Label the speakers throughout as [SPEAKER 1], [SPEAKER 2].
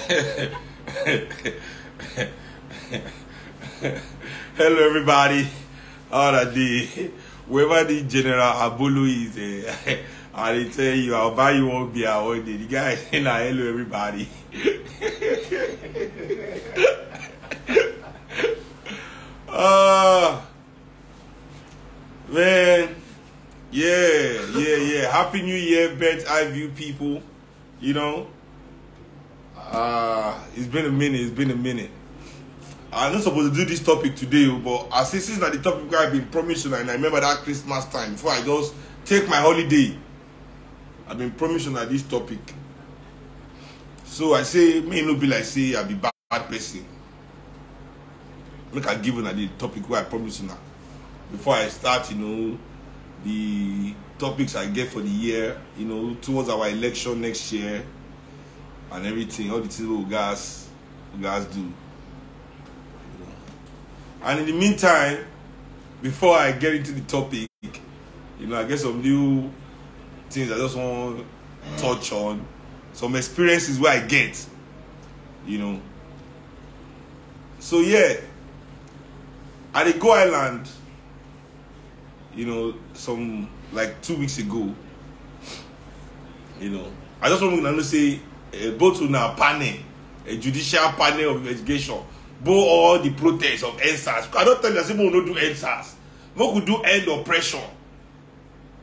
[SPEAKER 1] Hello, everybody. All that the wherever the General Abulu is, I tell you, I'll buy you one beer one day. The guy saying, "Hello, everybody." Man, yeah. Happy New Year, Best Eye View people. You know, it's been a minute. I'm not supposed to do this topic today, but as this is not the topic I've been promising, and I remember that Christmas time before I just take my holiday, I've been promising that this topic. So I say, may not be like say I be bad person. Make I give you the topic where I promise you now. Before I start, you know, the topics I get for the year, you know, towards our election next year and everything, all the things we guys do. And in the meantime, before I get into the topic, you know, I get some new things I just want to touch on. Some experiences where I get, you know. So yeah, at the Go Island, you know, some like 2 weeks ago, you know, I just want to say, both on our panel, a judicial panel of investigation, both all the protests of NSAS. I don't tell you that people will not do NSAS. We could do end oppression,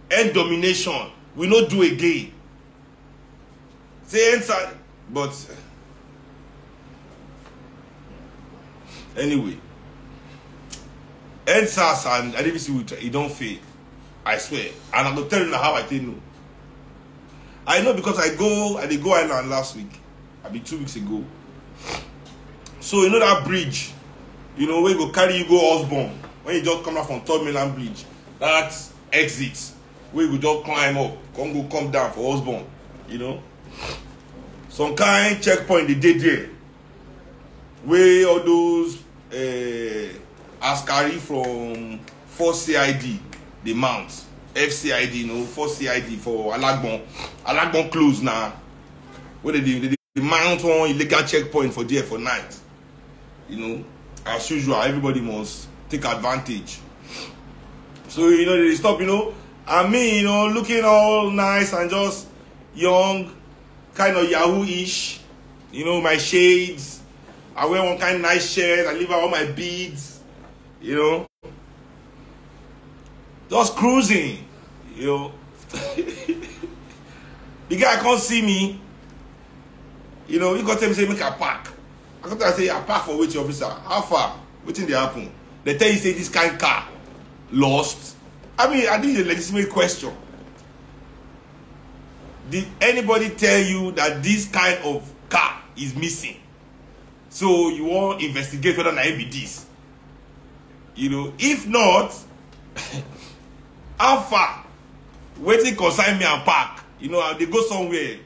[SPEAKER 1] end domination. We not do again. Say NSAS, but anyway, NSAS and IDVC, it don't fail. I swear. And I'm going to tell you how I think no. I know because I did Go Island last week. I mean 2 weeks ago. So you know that bridge, you know, where you go carry you go Osborne. When you just come out from 3rd Mainland Bridge, that exit, where you go just climb up, come down for Osborne, you know. Some kind checkpoint they did there. Where all those Askari from 4 CID, they mount. FCID, you know, 4 CID for Alagbon. Alagbon close now. Where they mount one illegal checkpoint for there for night. You know, as usual, everybody must take advantage. So, you know, they stop, you know, and me, you know, looking all nice and just young, kind of Yahoo-ish, you know, my shades. I wear one kind of nice shirt, I leave out all my beads, you know. Just cruising, you know. The guy can't see me. You know, he got to tell me, say, make a park. I got to say, I park for which officer? How far? What thing they happen? They tell you, say, this kind of car lost. I mean, I think it's a legitimate question. Did anybody tell you that this kind of car is missing? So you want to investigate whether it be this? You know, if not, how far? Waiting consign me and park. You know, they go somewhere.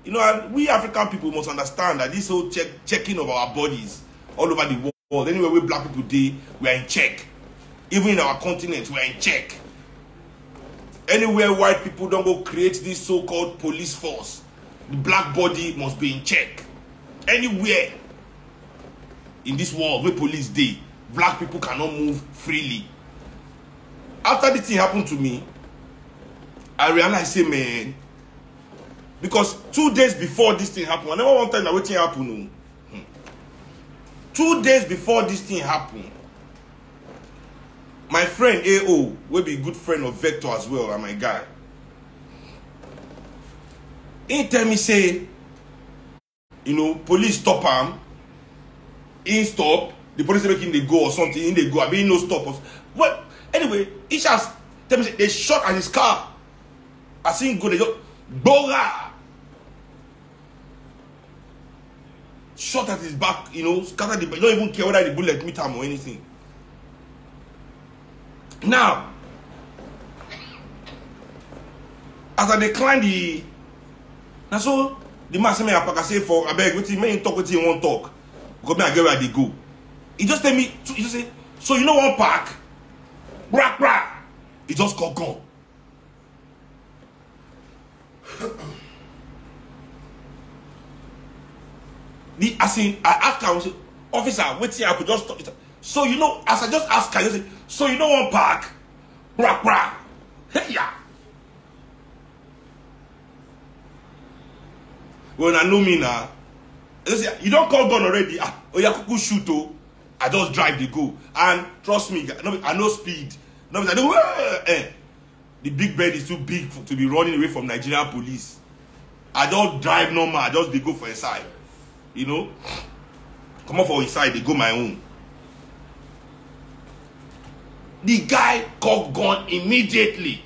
[SPEAKER 1] You know, and we African people must understand that this whole checking of our bodies all over the world, anywhere we black people do, we are in check. Even in our continent, we are in check. Anywhere white people don't go create this so-called police force, the black body must be in check. Anywhere in this world where police dey, black people cannot move freely. After this thing happened to me, I realized, say, man, because 2 days before this thing happened, I never one time that what thing happened. 2 days before this thing happened, my friend AO, will be a good friend of Vector as well, and my guy, he tell me, say, you know, police stop him. He stop. The police making they go or something. In they go. I mean, no stop. Well, anyway, he just tell me, say, they shot at his car. I see him go. They just Bora! Shot at his back, you know, scatter the back. You don't even care whether the bullet meet him or anything. Now, as I decline the. Now, so the man say me I say for I beg with him, me talk with him, won't talk. Because me I get where they go. He just tell me, he just say, so you know one park? Brak brak. He just got gone. As in, I asked her, I said, officer, wait here, I could just stop it. So, you know, as I just asked her, I just said, so you know one park? Bra, bra. Hey, yeah. When I know me now, you don't call gun already. Oh, yeah, kuku shoot, oh. I just drive the go. And trust me, I know speed. I do, the big bed is too big to be running away from Nigerian police. I don't drive normal. I just they go for a side. You know? Come on for his side, they go my own. The guy cocked gun immediately.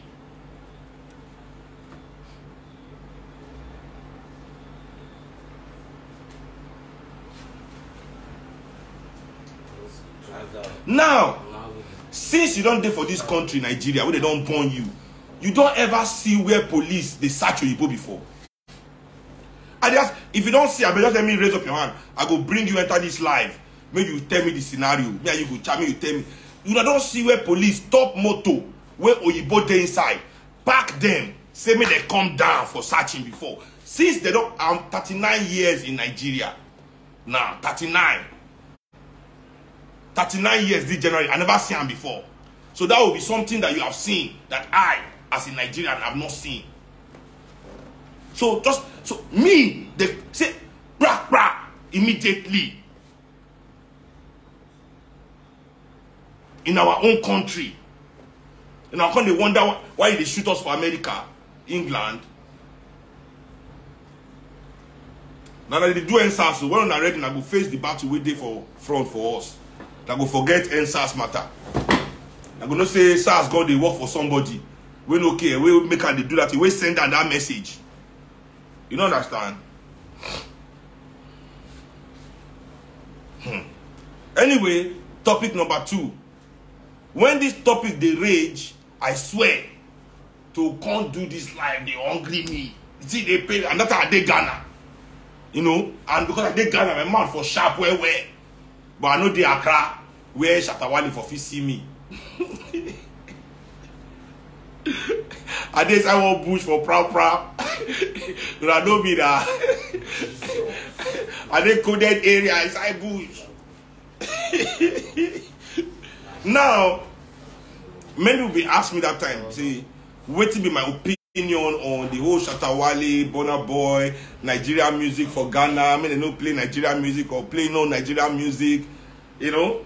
[SPEAKER 1] Now, since you don't dey for this country, Nigeria, where they don't burn you, you don't ever see where police they search Oyibo before. I just, if you don't see, I just let me raise up your hand. I go bring you enter this live. Maybe you tell me the scenario. Maybe you go chat me, you tell me. You don't see where police stop motor, where Oyibo dey inside, pack them, say me they come down for searching before. Since they don't, I'm 39 years in Nigeria. Now, 39 years this January. I never seen them before. So that will be something that you have seen that I, as a Nigerian, have not seen. So me, they say, bra, bra, immediately. In our own country. In our country, they wonder why they shoot us for America, England. Now that they do NSAS, so when I'm ready, I go face the battle we did for front for us. I go forget NSAS matter. I go not say SARS God they work for somebody. We no care. We make and they do that. We send them that message. You don't understand? Anyway, topic number 2. When this topic they rage, I swear to can't do this live. They hungry me. See they pay, and that's how they Ghana. You know, and because I did Ghana, my mouth for sharp where. But I know they Accra where Shatawale for see me. I did I want bush for proud. But I know me that. I did coded area inside bush. Now, many will be asking me that time, say, what to be my opinion on the whole Shatawale, Burna Boy, Nigerian music for Ghana. I mean, they don't play Nigerian music or play no Nigerian music, you know.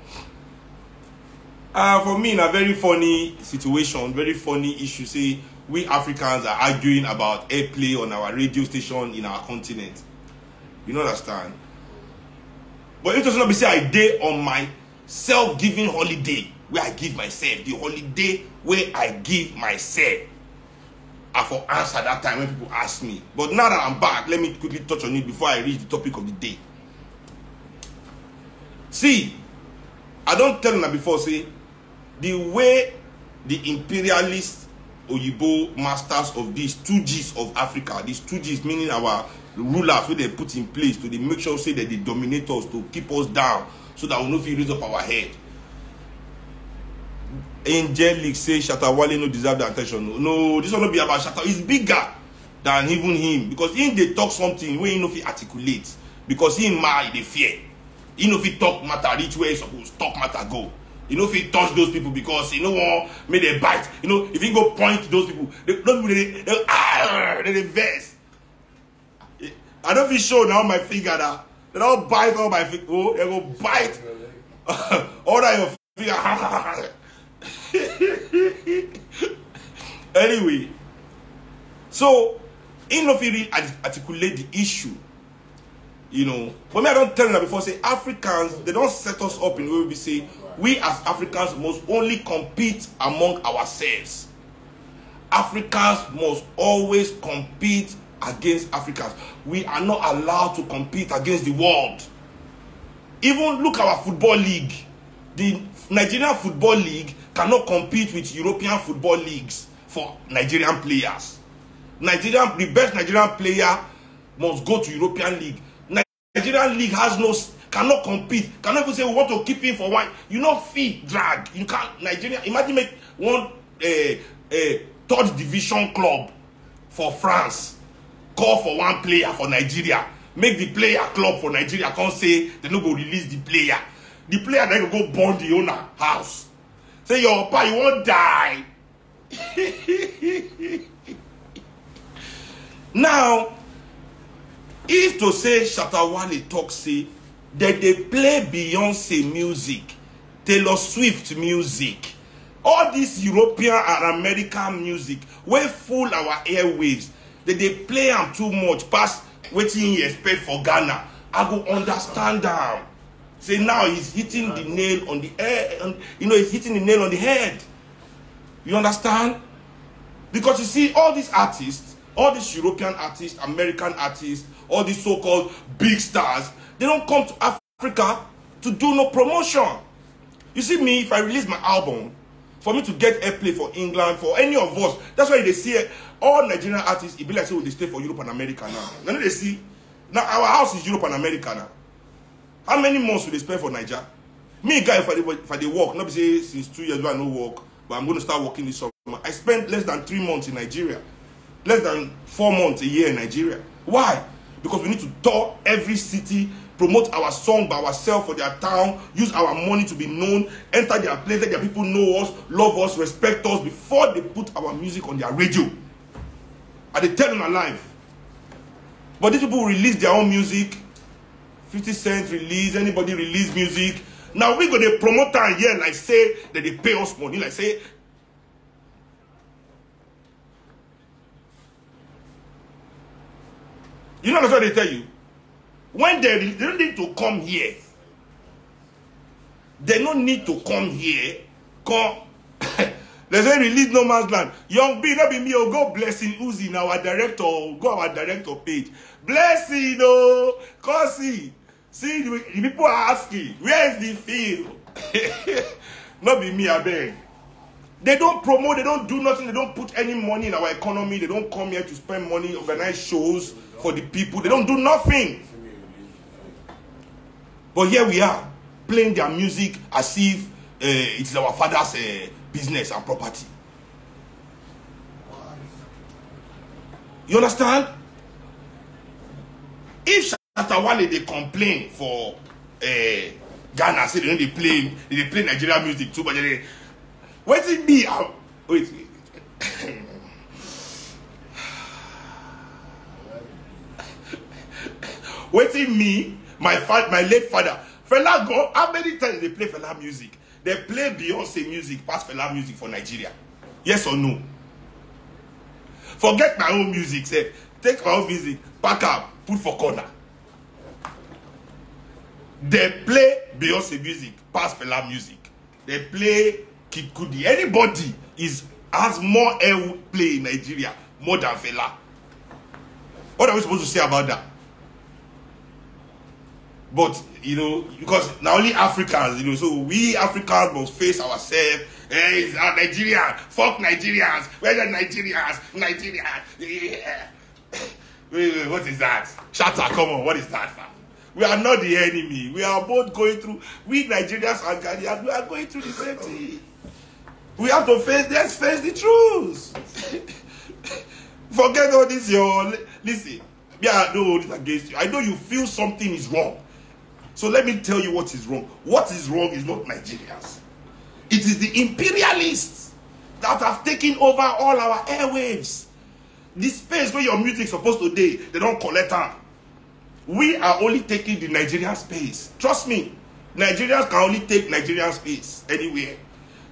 [SPEAKER 1] For me, in a very funny situation, very funny issue, say, we Africans are arguing about airplay on our radio station in our continent. You don't understand? But it does not be say I day on my self-giving holiday where I give myself, the holiday where I give myself. I for answer that time when people ask me. But now that I'm back, let me quickly touch on it before I reach the topic of the day. See, I don't tell them before, say, the way the imperialist Oyibo masters of these 2Gs of Africa, these 2Gs meaning our rulers where they put in place to they make sure say that they dominate us to keep us down so that we no feel raise up our head. Angelic say Shatawale no deserve the attention. No, this will not be about Shatawale. It's bigger than even him because in they talk something where he no fit articulate because he mad they fear. He no fit talk matter reach where he supposed talk matter go. You know if he touch those people because you know what make they bite. You know if he go point those people, they vex. I don't feel sure now my finger that they don't bite all my finger. Oh, they go bite all that your finger. Anyway, so in no really articulate the issue, you know. But me I don't tell them before say Africans they don't set us up in where we say we as Africans must only compete among ourselves. Africans must always compete against Africans. We are not allowed to compete against the world. Even look at our football league. The Nigerian Football League cannot compete with European football leagues for Nigerian players. The best Nigerian player must go to European League. Nigerian League cannot compete. Cannot even say we want to keep him for one. You know, fee drag. You can't. Nigeria. Imagine make one third division club for France call for one player for Nigeria. make the player club for Nigeria can't say they no go release the player. The player then go burn the owner house. Say your papa, you won't die. Now, if to say Shatawale talk say that they play Beyonce music, Taylor Swift music, all this European and American music, we full our airwaves, that they play them too much past waiting you expect for Ghana, I go understand them. Say now he's hitting the nail on the head, and he's hitting the nail on the head. You understand? Because you see, all these artists, all these European artists, American artists, all these so-called big stars, they don't come to Africa to do no promotion. You see me, if I release my album, for me to get airplay for England, for any of us, that's why they see all Nigerian artists, it be like say they stay for Europe and America now. Now they see, now our house is Europe and America now. How many months will they spend for Nigeria? Me, guy, if I work, not say since 2 years I no work, but I'm going to start working this summer. I spent less than 3 months in Nigeria. Less than 4 months a year in Nigeria. Why? Because we need to tour every city, promote our song by ourselves for their town, use our money to be known, enter their place, let their people know us, love us, respect us before they put our music on their radio. And they tell them alive. But these people release their own music. 50 Cent release, anybody release music. Now we go to promote that here, like say that they pay us money, like say. You know that's what they tell you. When they don't need to come here. They don't need to come here. Come. They say release No Man's Land. Young B, not be me, oh, go Blessing Uzi now, our director, go our director page. Blessing, oh, cause see, the people are asking, where is the field? Not be me, I beg. They don't promote, they don't do nothing, they don't put any money in our economy, they don't come here to spend money, organize shows for the people, they don't do nothing. But here we are, playing their music as if it is our father's business and property. You understand? If Shatawale they complain for Ghana, say they play Nigerian music too, but they wait it be wait. Waiting me, my late father, Fela go, how many times they play Fela music? They play Beyonce music, past Fela music for Nigeria. Yes or no? Forget my own music, say, take my own music, pack up, put for corner. They play Beyonce music, past Fela music. They play Seun KUTI. Anybody has more airplay in Nigeria, more than Fela. What are we supposed to say about that? But, because not only Africans, so we Africans must face ourselves. Hey, it's Nigerians. Fuck Nigerians. Where are Nigerians? Nigerians. Yeah. Wait, what is that? Shatter, come on. What is that, fam? We are not the enemy. We are both going through. We Nigerians and Ghanaians, we are going through the same thing. We have to let's face the truth. Forget all this, listen. Me, I don't hold it against you. I know you feel something is wrong. So let me tell you what is wrong. What is wrong is not Nigerians. It is the imperialists that have taken over all our airwaves. The space where your music is supposed to be, they don't collect them. We are only taking the Nigerian space. Trust me. Nigerians can only take Nigerian space anywhere.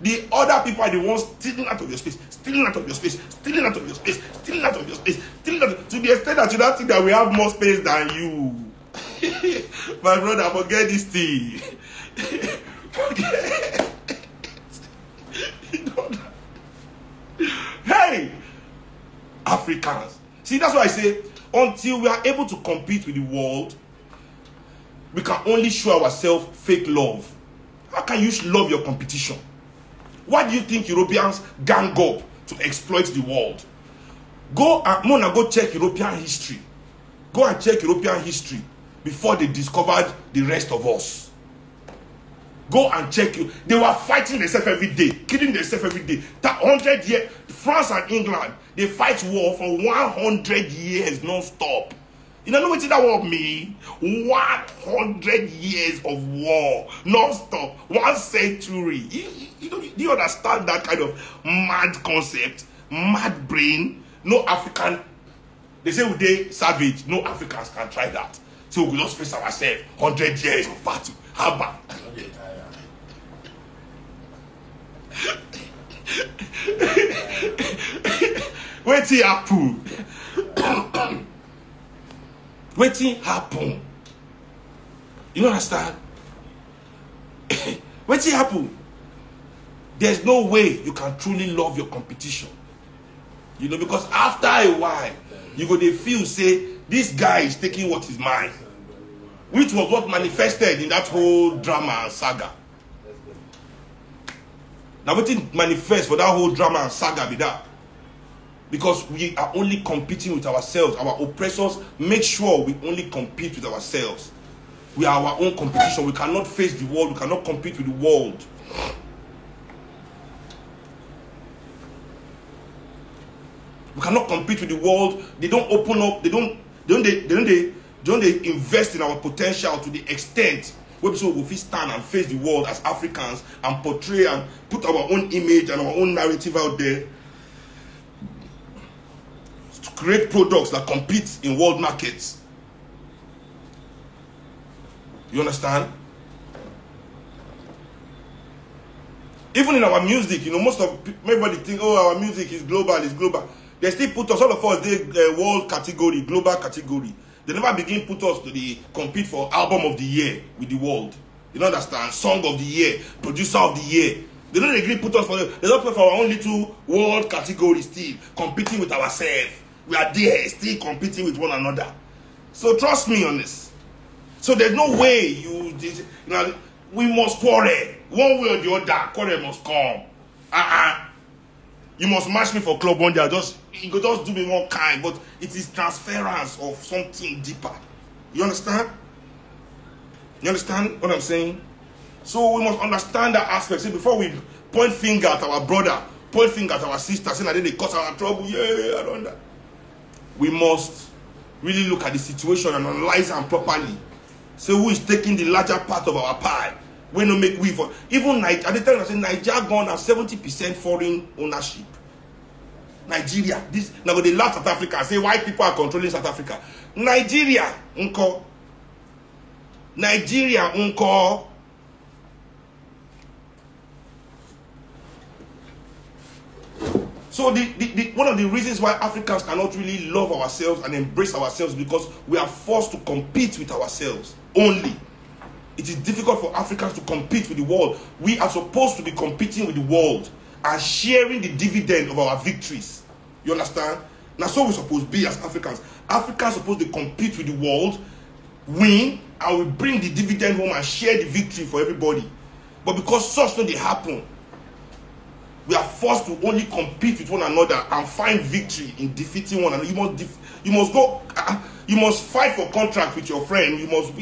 [SPEAKER 1] The other people are the ones stealing out of your space, stealing out of your space, stealing out of your space, stealing out of your space, stealing out to the extent that you don't think that we have more space than you. My brother, forget this thing. Forget. Hey, Africans. See, that's why I say, until we are able to compete with the world, we can only show ourselves fake love. How can you love your competition? Why do you think Europeans gang up to exploit the world? Go check European history. Go and check European history before they discovered the rest of us. Go and check you. They were fighting themselves every day, killing themselves every day. 100 years, France and England, they fight war for 100 years non-stop. You know what that war mean? 100 years of war, non-stop, 1 century. Do you understand that kind of mad concept, mad brain? No African, they say they savage, no Africans can try that. So we just face ourselves, 100 years of battle. How about? Wetin happen? Wetin happen? You understand? Wetin happen? There's no way you can truly love your competition. You know, because after a while, you go dey feel say this guy is taking what is mine, which was what manifested in that whole drama and saga. Now wetin manifest for that whole drama and saga be that? Because we are only competing with ourselves. Our oppressors make sure we only compete with ourselves. We are our own competition. We cannot face the world. We cannot compete with the world. We cannot compete with the world. They don't open up. They don't invest in our potential to the extent where so we stand and face the world as Africans and portray and put our own image and our own narrative out there. Create products that compete in world markets. You understand? Even in our music, you know, most of everybody think, oh, our music is global, it's global. They still put us, all of us, the world category, global category. They never begin put us to the compete for album of the year with the world. You don't understand? Song of the year, producer of the year. They don't agree put us for they don't put for our own little world category still, competing with ourselves. We are there, still competing with one another. So trust me on this. So there's no way you know, we must quarrel. One way or the other, quarrel must come. You must match me for club one day. You could just do me one kind, but it is transference of something deeper. You understand? You understand what I'm saying? So we must understand that aspect. See, before we point finger at our brother, point finger at our sister, saying that they cause our trouble, yeah, I don't know. We must really look at the situation and analyze them properly. So who is taking the larger part of our pie? We don't make we for even Nigeria. At the time I say Nigeria gone at 70% foreign ownership. Nigeria. This now they laugh South Africa and say why people are controlling South Africa. Nigeria, unko. Nigeria, unko. So one of the reasons why Africans cannot really love ourselves and embrace ourselves because we are forced to compete with ourselves only. It is difficult for Africans to compete with the world. We are supposed to be competing with the world and sharing the dividend of our victories. You understand? Now, so we're supposed to be as Africans. Africans are supposed to compete with the world, win, and we bring the dividend home and share the victory for everybody. But because such things happen, we are forced to only compete with one another and find victory in defeating one another. You must fight for contract with your friend. We must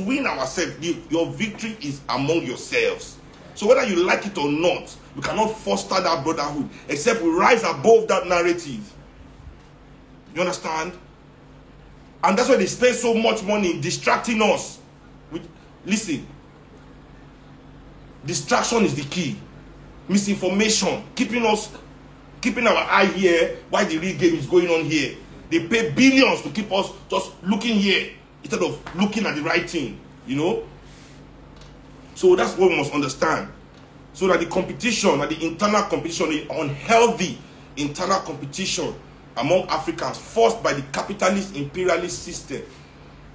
[SPEAKER 1] win ourselves. Your victory is among yourselves. So whether you like it or not, we cannot foster that brotherhood except we rise above that narrative. You understand? And that's why they spend so much money in distracting us. Listen, distraction is the key. Misinformation, keeping our eye here while the real game is going on here. They pay billions to keep us just looking here instead of looking at the right thing, you know. So that's what we must understand. So that the competition, that the internal competition, the unhealthy internal competition among Africans forced by the capitalist imperialist system,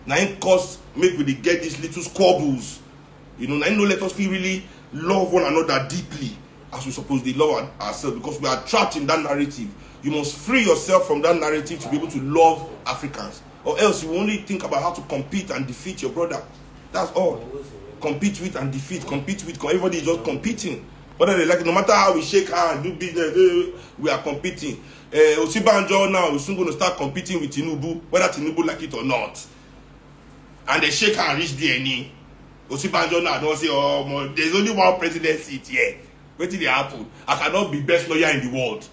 [SPEAKER 1] now it cause make we get these little squabbles, you know. Now let us feel really love one another deeply as we supposed to love ourselves, because we are trapped in that narrative. You must free yourself from that narrative to be able to love Africans, or else you only think about how to compete and defeat your brother. That's all. Compete with and defeat. Compete with. Everybody is just competing. Whether they like it, no matter how we shake hands, do business, we are competing. Osibanjo now is soon going to start competing with Tinubu, whether Tinubu like it or not. And they shake hands, reach DNA. Osibanjo now don't say, oh, there's only one president seat here. Wait till they happen. I cannot be best lawyer in the world.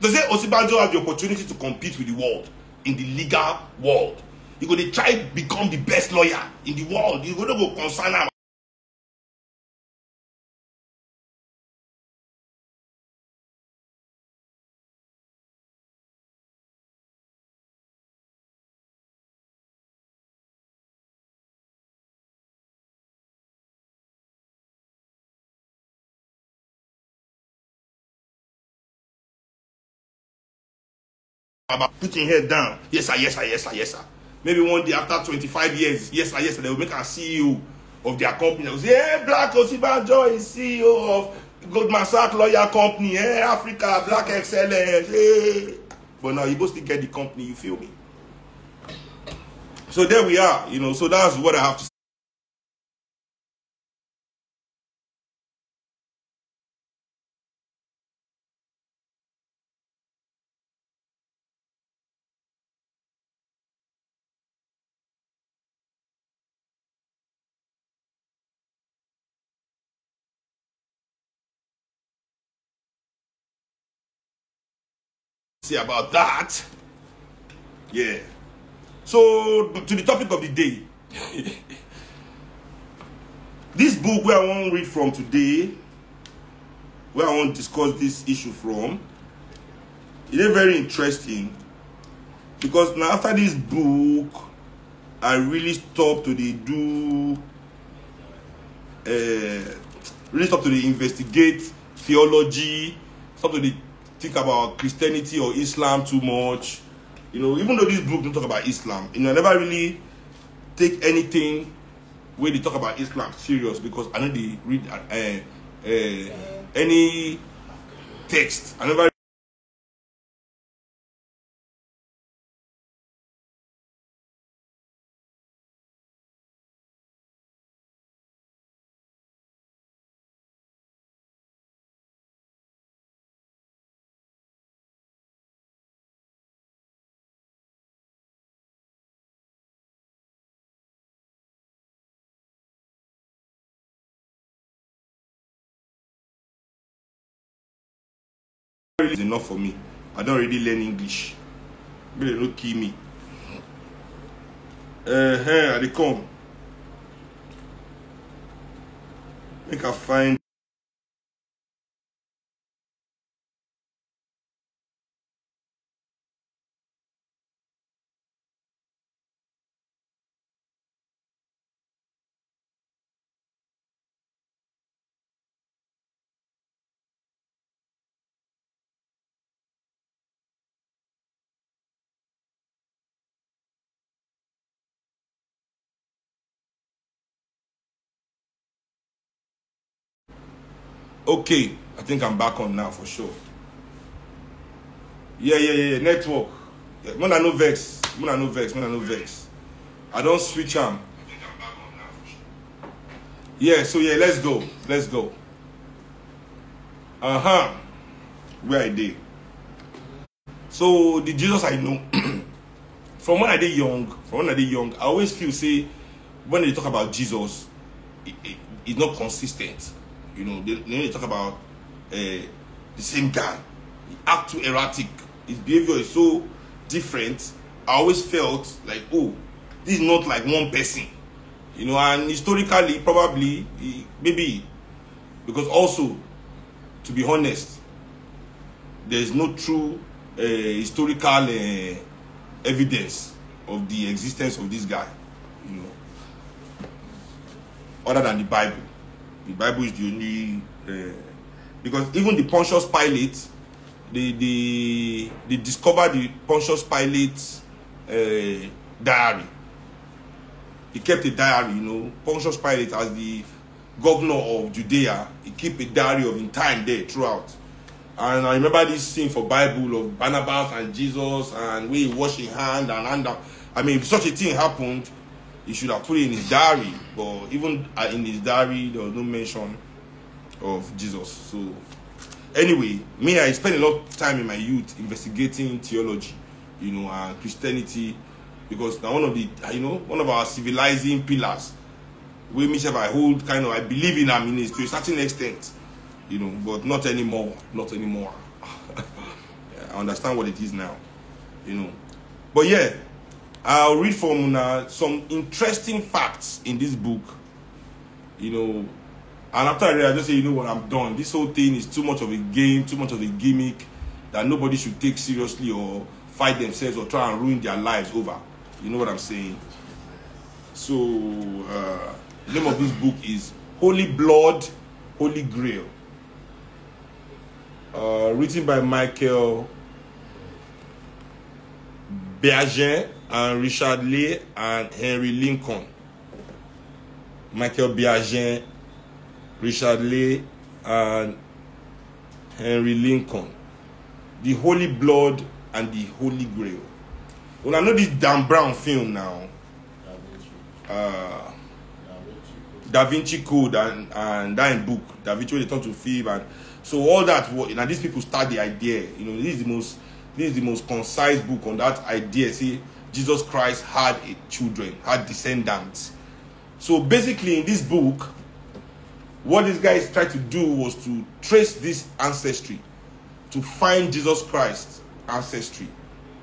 [SPEAKER 1] Does say Osibanjo have the opportunity to compete with the world in the legal world? You go to try become the best lawyer in the world. You go to go concern am about putting head down. Yes, sir, yes, sir, yes, sir, yes, sir. Maybe one day after 25 years, yes, sir, yes, sir, they will make a CEO of their company. They will say, hey, Black Osibanjo is CEO of Goldman Sachs lawyer company, hey, Africa, Black Excellence, hey. But now you both still get the company, you feel me? So there we are, you know, so that's what I have to say about that. Yeah. So to the topic of the day. This book where I want to read from today, where I want to discuss this issue from, it is very interesting because now after this book, I really stopped to investigate theology, stop to think about Christianity or Islam too much. You know, even though this book don't talk about Islam, you know, I never really take anything where they talk about Islam serious because I know they read any text. I never is enough for me. I don't really learn English. But they don't kill me. They come. Make I find. Okay, I think I'm back on now for sure. Yeah. Network. Yeah, when I no vex. I don't switch on. Yeah, so yeah, let's go. Where I did. So the Jesus I know, from when I did young, I always feel say when they talk about Jesus, it's not consistent. You know, they talk about the same guy. He act too erratic. His behavior is so different. I always felt like, oh, this is not like one person. You know, and historically, probably, maybe, because also, to be honest, there is no true historical evidence of the existence of this guy. You know, other than the Bible. The Bible is the only because even the Pontius Pilate, they discovered the Pontius Pilate's diary. He kept a diary, you know. Pontius Pilate, as the governor of Judea, he kept a diary of his time there throughout. And I remember this scene for Bible of Barnabas and Jesus and where he washing hand and I mean, if such a thing happened, he should have put it in his diary, but even in his diary, there was no mention of Jesus. So, anyway, me, I spent a lot of time in my youth investigating theology, you know, and Christianity, because now one of the, you know, one of our civilizing pillars, where myself I hold kind of, I believe in them to a certain extent, you know, but not anymore. I understand what it is now, you know. But yeah, I'll read from some interesting facts in this book, you know, and after I read, I just say, you know what, I'm done. This whole thing is too much of a game, too much of a gimmick that nobody should take seriously or fight themselves or try and ruin their lives over. You know what I'm saying? So, the name of this book is Holy Blood, Holy Grail. Written by Michael Biagin and Richard Lay and Henry Lincoln. Michael Biagin, Richard Lay, and Henry Lincoln. The Holy Blood and the Holy Grail. Well, I know this Dan Brown film now. Da Vinci Code and that in book. Da Vinci they turn to film, and so all that. Now these people start the idea. You know, this is the most concise book on that idea. See, Jesus Christ had children, had descendants. So basically, in this book, what these guys tried to do was to trace this ancestry, to find Jesus Christ's ancestry,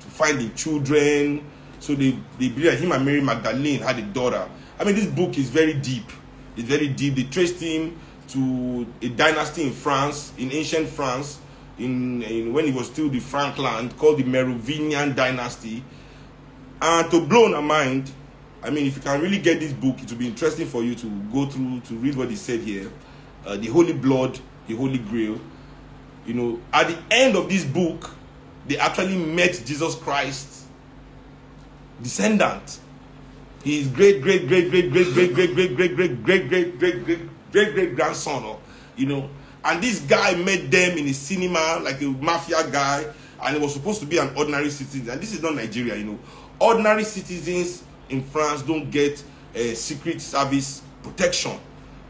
[SPEAKER 1] to find the children. So they believe that him and Mary Magdalene had a daughter. I mean, this book is very deep. It's very deep. They traced him to a dynasty in France, in ancient France, in when it was still the Frank land, called the Merovingian dynasty. And to blow our mind, I mean, if you can really get this book, it will be interesting for you to go through, to read what he said here. The Holy Blood, the Holy Grail. You know, at the end of this book, they actually met Jesus Christ's descendant. His great grandson, you know. And this guy met them in a cinema, like a mafia guy, and he was supposed to be an ordinary citizen. And this is not Nigeria, you know. Ordinary citizens in France don't get secret service protection,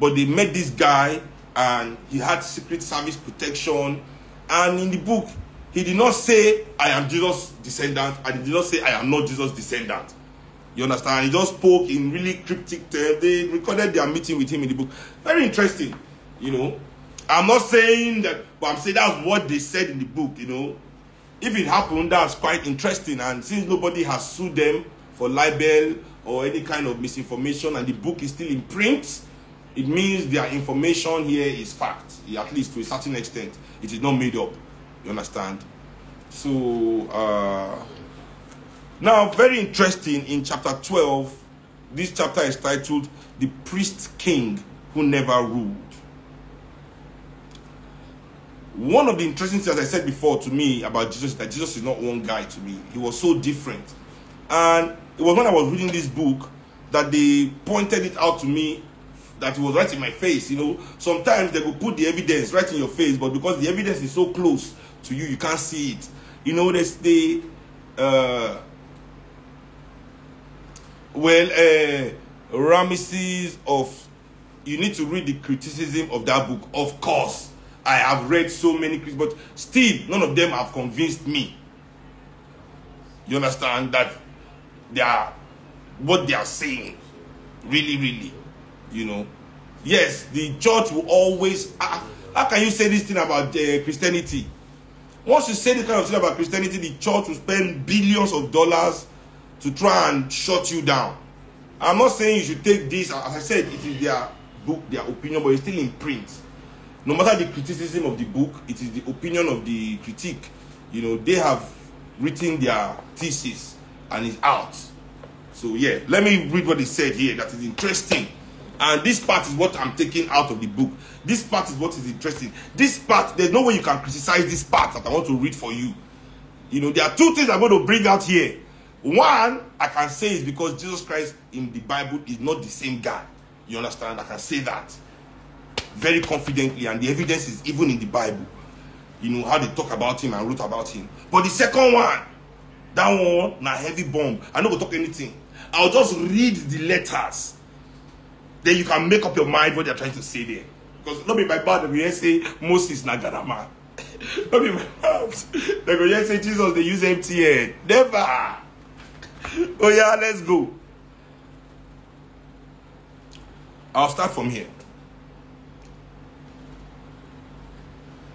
[SPEAKER 1] but they met this guy and he had secret service protection. And in the book, he did not say I am Jesus' descendant, and he did not say I am not Jesus' descendant. You understand? He just spoke in really cryptic terms. They recorded their meeting with him in the book. Very interesting, you know. I'm not saying that, but I'm saying that's what they said in the book, you know. If it happened, that's quite interesting. And since nobody has sued them for libel or any kind of misinformation, and the book is still in print, it means their information here is fact. At least to a certain extent, it is not made up. You understand? So, now, very interesting, in chapter 12, this chapter is titled, The Priest King Who Never Ruled. One of the interesting things, as I said before, to me about Jesus, is that Jesus is not one guy to me. He was so different. And it was when I was reading this book that they pointed it out to me, that it was right in my face. You know, sometimes they will put the evidence right in your face, but because the evidence is so close to you, you can't see it. You know, there's the Ramesses of, you need to read the criticism of that book. Of course, I have read so many critics, but still, none of them have convinced me. You understand that they are, what they are saying, really, you know. Yes, the church will always, how can you say this thing about Christianity? Once you say this kind of thing about Christianity, the church will spend billions of dollars to try and shut you down. I'm not saying you should take this, as I said, it is their book, their opinion, but it's still in print. No matter the criticism of the book, it is the opinion of the critique. You know, they have written their thesis and it's out. So yeah, let me read what they said here. That is interesting. And this part is what I'm taking out of the book. This part is what is interesting. This part, there's no way you can criticize this part that I want to read for you. You know, there are two things I'm going to bring out here. One, I can say is because Jesus Christ in the Bible is not the same guy. You understand? I can say that very confidently, and the evidence is even in the Bible. You know, how they talk about him and wrote about him. But the second one, that one, na heavy bomb. I'm not going to talk anything. I'll just read the letters. Then you can make up your mind what they're trying to say there. Because not be my bad, we say Moses na Garama. Not be my bad. They're going to say Jesus, they use MTN. Never. Oh yeah, let's go. I'll start from here.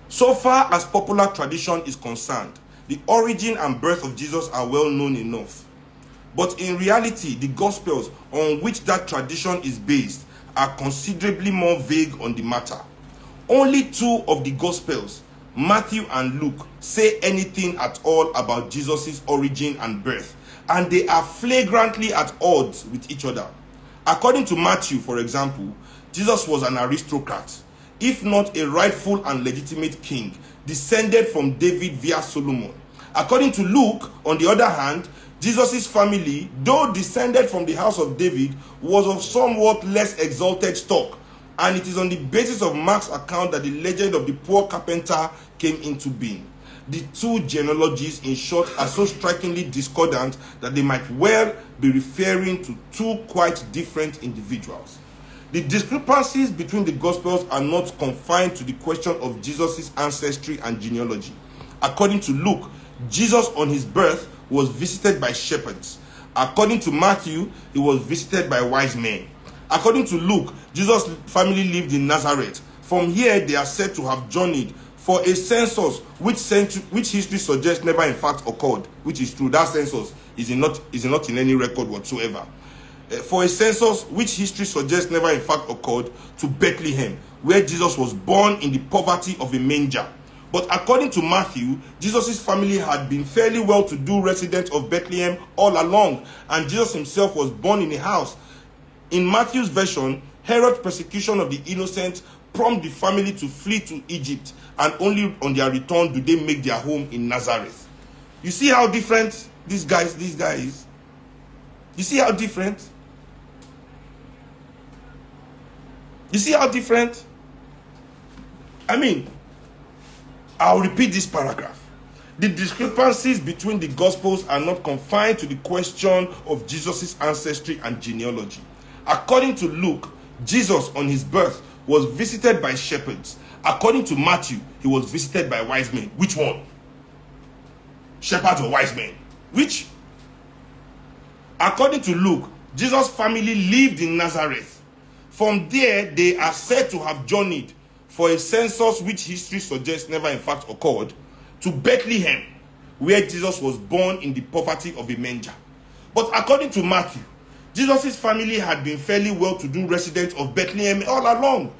[SPEAKER 1] So far as popular tradition is concerned, the origin and birth of Jesus are well known enough. But in reality, the Gospels on which that tradition is based are considerably more vague on the matter. Only 2 of the Gospels, Matthew and Luke, say anything at all about Jesus' origin and birth, and they are flagrantly at odds with each other. According to Matthew, for example, Jesus was an aristocrat, if not a rightful and legitimate king, descended from David via Solomon. According to Luke, on the other hand, Jesus' family, though descended from the house of David, was of somewhat less exalted stock, and it is on the basis of Mark's account that the legend of the poor carpenter came into being. The 2 genealogies, in short, are so strikingly discordant that they might well be referring to 2 quite different individuals. The discrepancies between the Gospels are not confined to the question of Jesus' ancestry and genealogy. According to Luke, Jesus on his birth was visited by shepherds. According to Matthew, he was visited by wise men. According to Luke, Jesus' family lived in Nazareth. From here, they are said to have journeyed for a census which history suggests never in fact occurred, which is true. That census is not in any record whatsoever. For a census which history suggests never in fact occurred, to Bethlehem, where Jesus was born in the poverty of a manger. But according to Matthew, Jesus' family had been fairly well-to-do residents of Bethlehem all along, and Jesus himself was born in a house. In Matthew's version, Herod's persecution of the innocent prompted the family to flee to Egypt, and only on their return do they make their home in Nazareth. You see how different this guy is? You see how different? You see how different? I mean, I'll repeat this paragraph. The discrepancies between the Gospels are not confined to the question of Jesus' ancestry and genealogy. According to Luke, Jesus on his birth was visited by shepherds. According to Matthew, he was visited by wise men. Which one? Shepherds or wise men? Which? According to Luke, Jesus' family lived in Nazareth. From there, they are said to have journeyed for a census which history suggests never in fact occurred, to Bethlehem, where Jesus was born in the poverty of a manger. But according to Matthew, Jesus' family had been fairly well-to-do residents of Bethlehem all along,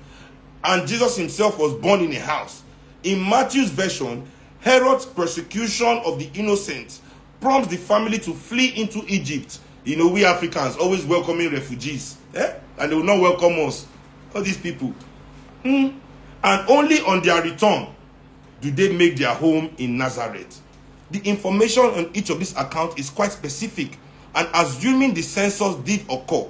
[SPEAKER 1] and Jesus himself was born in a house. In Matthew's version, Herod's persecution of the innocent prompts the family to flee into Egypt. You know, we Africans always welcoming refugees, and they will not welcome us. All these people. And only on their return do they make their home in Nazareth. The information on each of these accounts is quite specific, and assuming the census did occur,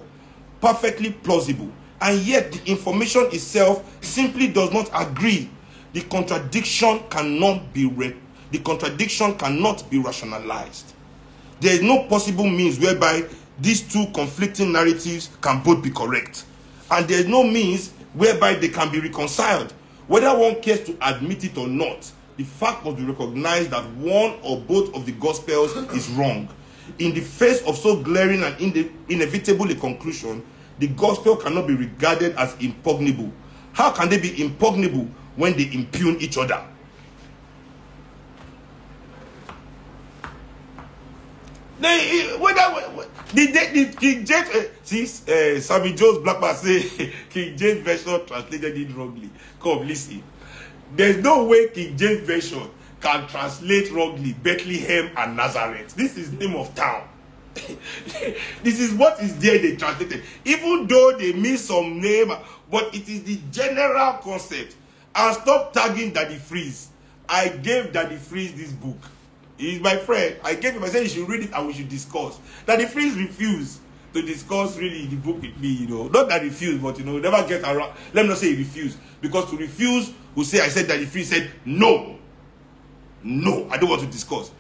[SPEAKER 1] perfectly plausible, and yet the information itself simply does not agree. The contradiction cannot be rationalized. There is no possible means whereby these 2 conflicting narratives can both be correct, and there is no means whereby they can be reconciled. Whether one cares to admit it or not, the fact must be recognized that one or both of the Gospels is wrong. In the face of so glaring and inevitable a conclusion, the Gospel cannot be regarded as impugnable. How can they be impugnable when they impugn each other? King James, Sammy Jones Blackman say King James version translated it wrongly. Come, listen. There's no way King James version can translate wrongly Bethlehem and Nazareth. This is name of town. This is what is there they translated. Even though they miss some name, but it is the general concept. And stop tagging Daddy Freeze. I gave Daddy Freeze this book. He is my friend. I gave him, I said he should read it and we should discuss. Daddy Freeze refused to discuss really the book with me, you know. Not that he refused, but you know, never get around. Let me not say he refused. Because to refuse will say I said Daddy Freeze said no. No, I don't want to discuss.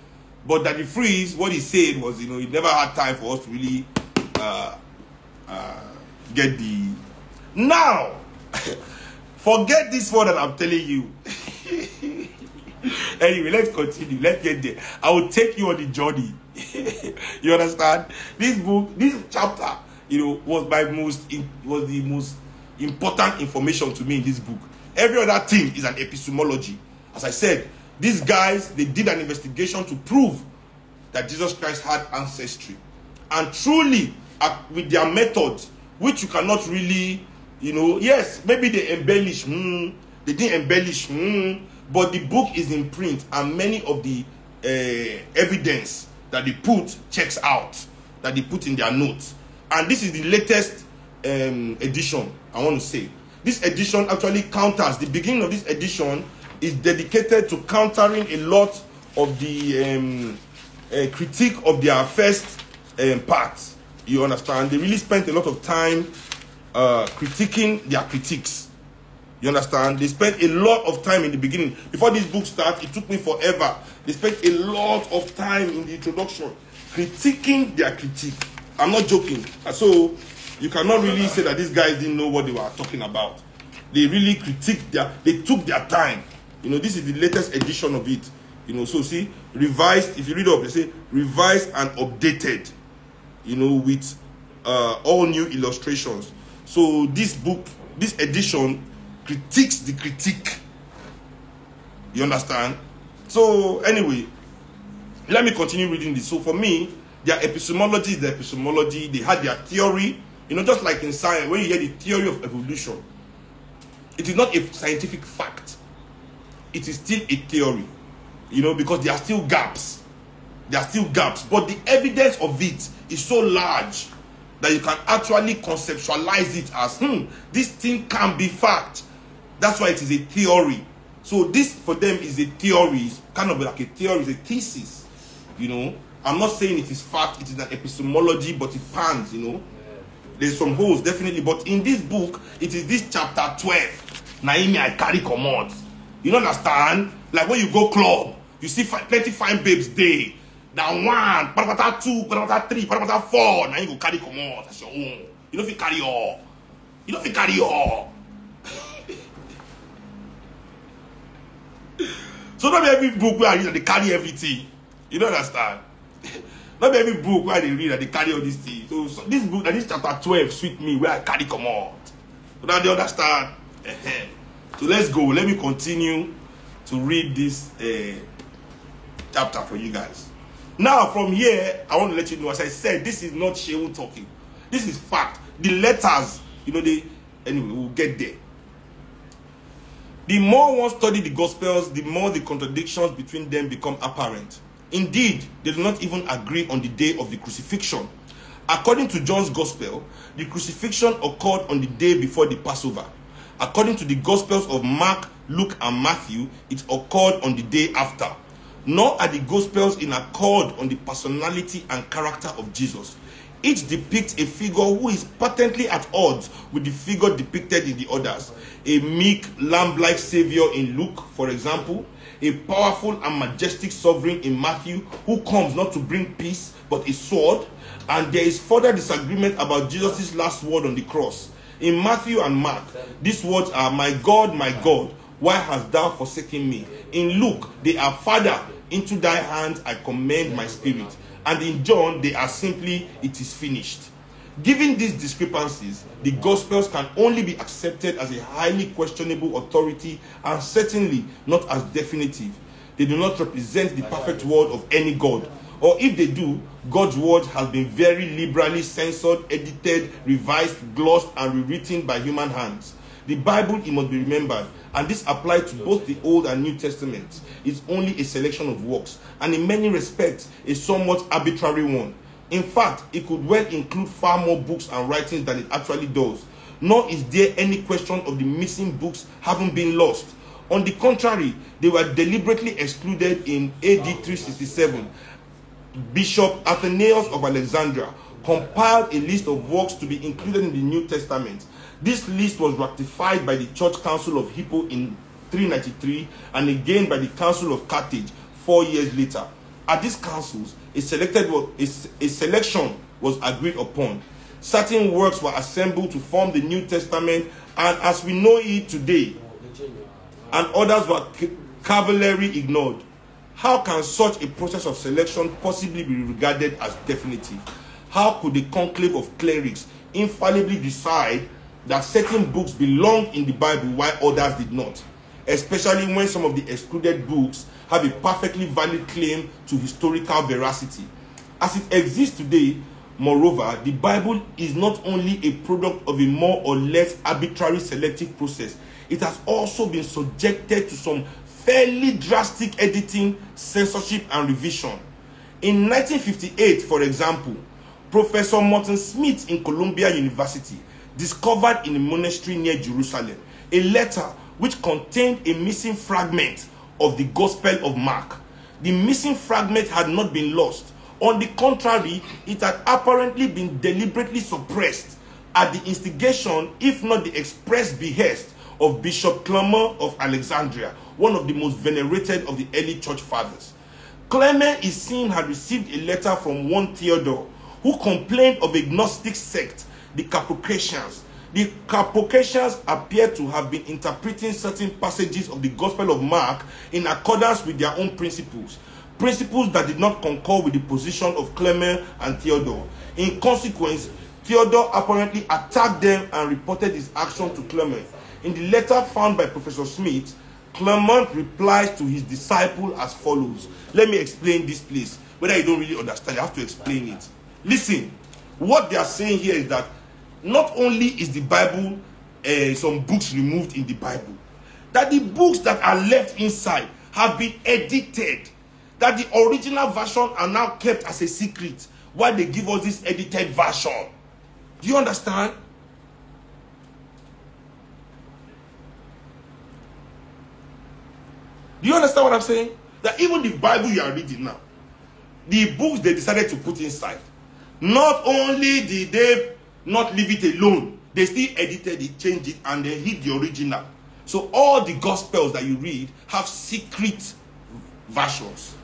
[SPEAKER 1] But Daddy Freeze, what he said was, you know, he never had time for us to really get the... Now, forget this one that I'm telling you. Anyway, let's continue. Let's get there. I will take you on the journey. You understand? This book, this chapter, you know, was the most important information to me in this book. Every other thing is an epistemology. As I said, these guys, they did an investigation to prove that Jesus Christ had ancestry. and truly with their methods, which you cannot really, you know, yes, maybe they embellish, they didn't embellish, but the book is in print, and many of the evidence that they put checks out, that they put in their notes. And this is the latest edition, I want to say. This edition actually counters, the beginning of this edition is dedicated to countering a lot of the critique of their first part. You understand? They really spent a lot of time critiquing their critiques. You understand? They spent a lot of time in the beginning. Before this book started, it took me forever. They spent a lot of time in the introduction critiquing their critique. I'm not joking. So you cannot really say that these guys didn't know what they were talking about. They really critiqued they took their time. You know, this is the latest edition of it. You know, so see, revised, if you read up, they say revised and updated, you know, with all new illustrations. So this book, this edition critiques the critique. You understand? So anyway, let me continue reading this. So for me, their epistemology is the epistemology. They had their theory. You know, just like in science, when you hear the theory of evolution, it is not a scientific fact. It is still a theory. You know, because there are still gaps. There are still gaps. But the evidence of it is so large that you can actually conceptualize it as, this thing can be fact. That's why it is a theory. So this for them is a theory. It's kind of like a theory, it's a thesis. You know, I'm not saying it is fact, it is an epistemology, but it pans, you know. There's some holes, definitely. But in this book, it is this chapter 12. Naimi, I carry command. You don't understand? Like when you go club, you see plenty fine babes day. Now 1, 2, 3, 4. Now you go carry command. That's your own. You don't feel carry all. You don't feel carry all. So not every book where I read that they carry everything. You don't understand? Not every book where they read that they carry all these things. So this book, that this chapter 12, sweet me, where I carry command. So now they understand. So let's go. Let me continue to read this chapter for you guys. Now from here, I want to let you know, as I said, this is not Seun talking. This is fact. The letters, you know, anyway, we'll get there. The more one studies the Gospels, the more the contradictions between them become apparent. Indeed, they do not even agree on the day of the crucifixion. According to John's Gospel, the crucifixion occurred on the day before the Passover. According to the Gospels of Mark, Luke, and Matthew, it occurred on the day after. Nor are the Gospels in accord on the personality and character of Jesus. Each depicts a figure who is patently at odds with the figure depicted in the others. A meek, lamb-like savior in Luke, for example. A powerful and majestic sovereign in Matthew, who comes not to bring peace, but a sword. And there is further disagreement about Jesus' last word on the cross. In Matthew and Mark, these words are, my God, why hast thou forsaken me? In Luke, they are, Father, into thy hands I commend my spirit. And in John, they are simply, it is finished. Given these discrepancies, the Gospels can only be accepted as a highly questionable authority and certainly not as definitive. They do not represent the perfect word of any God. Or if they do, God's word has been very liberally censored, edited, revised, glossed, and rewritten by human hands. The Bible, it must be remembered, and this applies to both the Old and New Testaments, is only a selection of works, and in many respects, a somewhat arbitrary one. In fact, it could well include far more books and writings than it actually does. Nor is there any question of the missing books having been lost. On the contrary, they were deliberately excluded in AD 367. Bishop Athanasius of Alexandria compiled a list of works to be included in the New Testament. This list was ratified by the Church Council of Hippo in 393 and again by the Council of Carthage 4 years later. At these councils, a selection was agreed upon. Certain works were assembled to form the New Testament, and as we know it today, and others were cavalierly ignored. How can such a process of selection possibly be regarded as definitive? How could the conclave of clerics infallibly decide that certain books belong in the Bible while others did not? Especially when some of the excluded books have a perfectly valid claim to historical veracity. As it exists today, Moreover, the Bible is not only a product of a more or less arbitrary selective process, it has also been subjected to some fairly drastic editing, censorship, and revision. In 1958, for example, Professor Morton Smith in Columbia University discovered in a monastery near Jerusalem a letter which contained a missing fragment of the Gospel of Mark. The missing fragment had not been lost. On the contrary, it had apparently been deliberately suppressed at the instigation, if not the express behest, of Bishop Clement of Alexandria, one of the most venerated of the early church fathers. Clement is seen had received a letter from one Theodore, who complained of a Gnostic sect, the Capocratians. The Capocratians appear to have been interpreting certain passages of the Gospel of Mark in accordance with their own principles that did not concur with the position of Clement and Theodore. In consequence, Theodore apparently attacked them and reported his action to Clement. In the letter found by Professor Smith, Clement replies to his disciple as follows. Let me explain this, please. Whether you don't really understand, you have to explain it. Listen, what they are saying here is that not only is the Bible, some books removed in the Bible, that the books that are left inside have been edited, that the original version are now kept as a secret while they give us this edited version. Do you understand? Do you understand what I'm saying? That even the Bible you are reading now, the books they decided to put inside, not only did they not leave it alone, they still edited it, changed it, and they hid the original. So all the Gospels that you read have secret versions,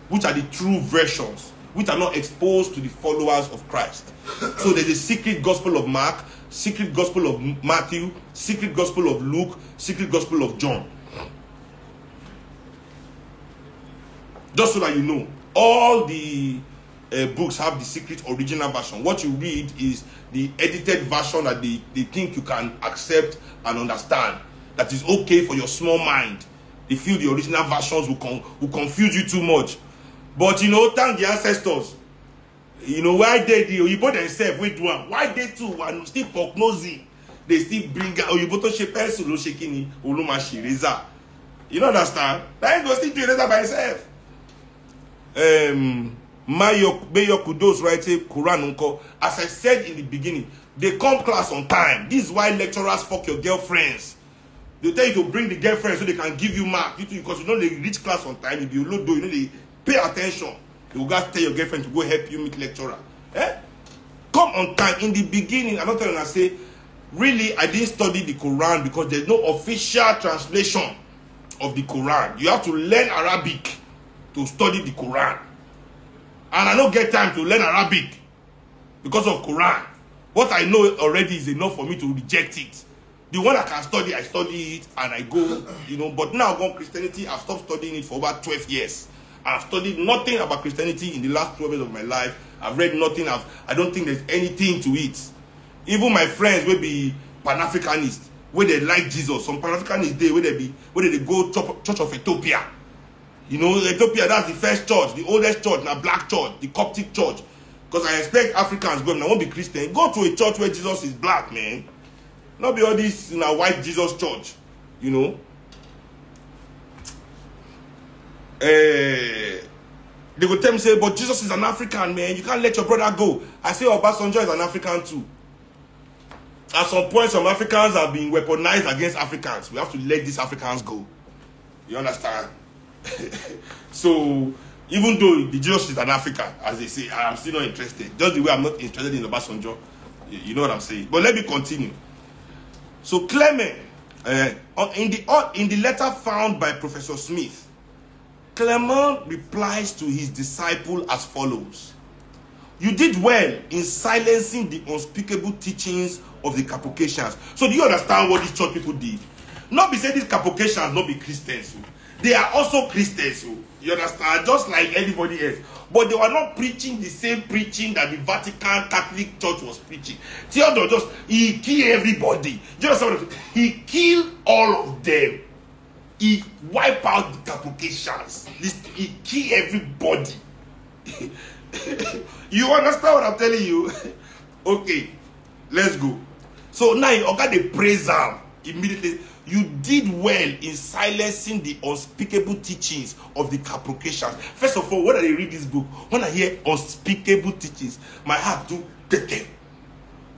[SPEAKER 1] which are the true versions, which are not exposed to the followers of Christ. So there's a secret Gospel of Mark, secret Gospel of Matthew, secret Gospel of Luke, secret Gospel of John. Just so that you know, all the books have the secret original version. What you read is the edited version that they think you can accept and understand. That is okay for your small mind. They feel the original versions will confuse you too much. But you know, thank the ancestors. You know, why they do, you put themselves with one. Why they too and still prognosing. They still bring out, you put a pencil, shaking, razor. You don't understand? That ain't going to still do razor by itself. Mayor Kudos writes a Quran uncle. As I said in the beginning, they come class on time. This is why lecturers fuck your girlfriends. They tell you to bring the girlfriend so they can give you mark. Because you know they reach class on time. If you load though, you know they pay attention. You will just tell your girlfriend to go help you meet lecturer. Come on time. In the beginning, I'm not telling you, I say, really, I didn't study the Quran because there's no official translation of the Quran. You have to learn Arabic to study the Quran. And I don't get time to learn Arabic because of Quran. What I know already is enough for me to reject it. The one I can study, I study it and I go, you know. But now on Christianity, I've stopped studying it for about 12 years. I've studied nothing about Christianity in the last 12 years of my life. I've read nothing. I don't think there's anything to it. Even my friends will be Pan-Africanists, where they like Jesus. Some Pan-Africanists there, where they go Church of Ethiopia. You know, Ethiopia, that's the first church, the oldest church, now black church, the Coptic church. Because I expect Africans going, I won't be Christian. Go to a church where Jesus is black, man. Not be all this in a white Jesus church, you know. They will tell me, say, but Jesus is an African, man. You can't let your brother go. I say, Obasanjo is an African too. At some point, some Africans are being weaponized against Africans. We have to let these Africans go. You understand? So, even though the Jesus is an African, as they say, I am still not interested. Just the way I'm not interested in Obasanjo. You know what I'm saying? But let me continue. So, Clement, in the letter found by Professor Smith, Clement replies to his disciple as follows. You did well in silencing the unspeakable teachings of the Capocratians. So do you understand what these church people did? Not be saying these Capocratians not be Christians. They are also Christians. You understand? Just like anybody else. But they were not preaching the same preaching that the Vatican Catholic Church was preaching. Theodore he killed everybody. Do you understand what I'm saying? He killed all of them. He wiped out the Capocratians. He killed everybody. You understand what I'm telling you? Okay, let's go. So now you got the praise him immediately. You did well in silencing the unspeakable teachings of the Caprocratians. First of all, when I read this book, when I hear unspeakable teachings, my heart do take.